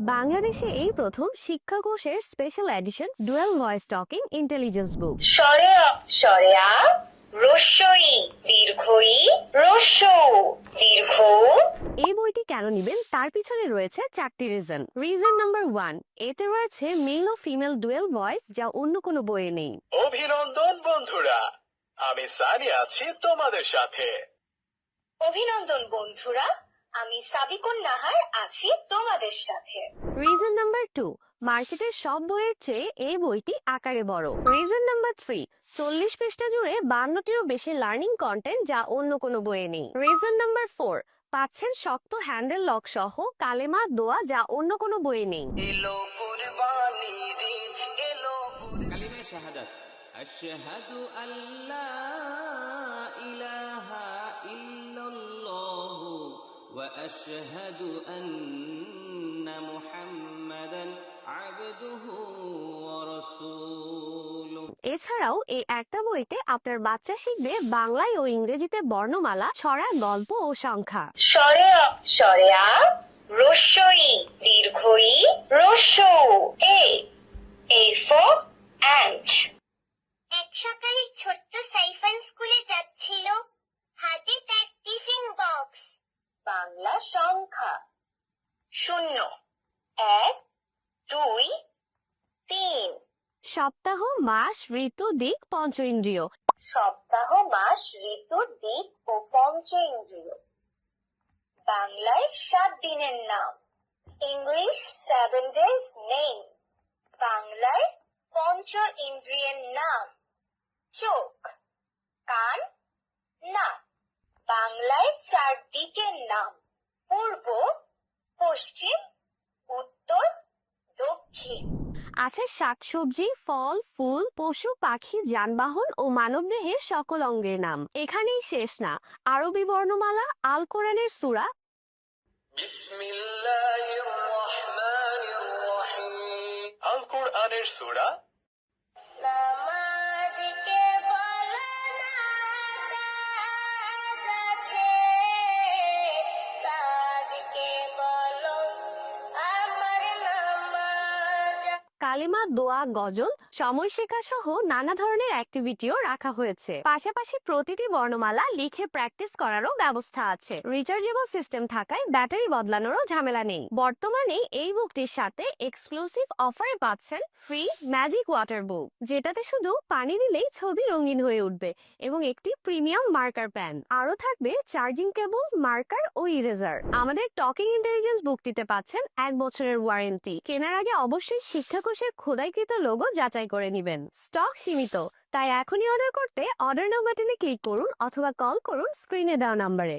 বাংলাদেশে এই প্রথম শিক্ষা কোষের special edition dual voice talking intelligence বুক। স্বরে স্বরে আ রস্যই দীর্ঘই রস্যৌ দীর্ঘ। এই বইটি কেন নিবেন তার পিছনে রয়েছে চারটি রিজন। রিজন নাম্বার 1, এতে রয়েছে মেল ও ফিমেল ডুয়াল ভয়েস যা অন্য কোনো বইয়ে নেই। অভিনন্দন বন্ধুরা, আমি সানি আছি তোমাদের সাথে। অভিনন্দন বন্ধুরা, আমি সাবিকুন নাহার আছি তোমাদের সাথে। রিজন নাম্বার 2, মার্কেটের সব বইয়ের চেয়ে এই বইটি আকারে বড়। রিজন নাম্বার 3, 40 পৃষ্ঠা জুড়ে 52টিরও বেশি লার্নিং কন্টেন্ট যা অন্য কোনো বইয়ে নেই। রিজন নাম্বার 4, পাচ্ছেন শক্ত হ্যান্ডেল লক সহ কালেমা দোয়া যা অন্য কোনো বইয়ে নেই। এলো কুরবানির ঈদ, এলো কালিমা শাহাদাত আশহাদু আল্লা ইলাহা ইল্লাল্লাহু ওয়া আশহাদু আন্না মুহাম্মাদান আবদুহু ওয়া রাসূলুহু। এছাড়াও এই একটা বইতে আপনার বাচ্চা শিখবে বাংলায় ও ইংরেজিতে বর্ণমালা, ছড়া, গল্প ও সংখ্যা। স্বরে স্বরে আ রস্যই দীর্ঘই রস্যৌ এ ফর অ্যান্ট। এক সকালে ছোট্ট সাইফান স্কুলে যাচ্ছিল, হাতে তার টিফিন বক্স। বাংলা সংখ্যা 0 1 2 3। সপ্তাহ, মাস, ঋতু, দিক, পঞ্চ ইন্দ্রিয়। সপ্তাহ, মাস, ঋতু, দিক ও পঞ্চ ইন্দ্রিয়। বাংলায় 7 দিনের নাম, ইংলিশ 7 days নেম। বাংলায় পঞ্চ ইন্দ্রিয়ের নাম চোখ, কান, নাক। বাংলায় 4 দিকের নাম পূর্ব, পশ্চিম, উত্তর, দক্ষিণ। আছে শাকসবজি, ফল, ফুল, পশু, পাখি, যানবাহন ও মানবদেহের সকল অঙ্গের নাম। এখানেই শেষ না, আরবি বর্ণমালা, আল কোরআনের সূরা, বিসমিল্লাহির রহমানির রহিম, আল কোরআনের সূরা, নামাজকে বলো না কাছে, সাজকে বলো আমার নামাজ। কালেমা, দোয়া, গজল, সময় শেখা সহ নানা ধরনের অ্যাক্টিভিটিও রাখা হয়েছে। পাশাপাশি প্রতিটি বর্ণমালা লিখে প্র্যাকটিস করারও ব্যবস্থা আছে। রিচার্জেবল সিস্টেম থাকায় ব্যাটারি বদলানোরও ঝামেলা নেই। বর্তমানে এই বুকটির সাথে এক্সক্লুসিভ অফারে পাচ্ছেন ফ্রি ম্যাজিক ওয়াটার বুক, যেটাতে শুধু পানি দিলেই ছবি রঙিন হয়ে উঠবে, এবং একটি প্রিমিয়াম মার্কার প্যান। আরও থাকবে চার্জিং কেবল, মার্কার ও ইরেজার। আমাদের টকিং ইন্টেলিজেন্স বুকটিতে পাচ্ছেন 1 বছরের ওয়ারেন্টি। কেনার আগে অবশ্যই শিক্ষা কোষের খোদাইকৃত লোগো যাচাই করে নেবেন। স্টক সীমিত, তাই এখনই অর্ডার করতে অর্ডার নাও বাটনে ক্লিক করুন অথবা কল করুন স্ক্রিনে দেওয়া নম্বরে।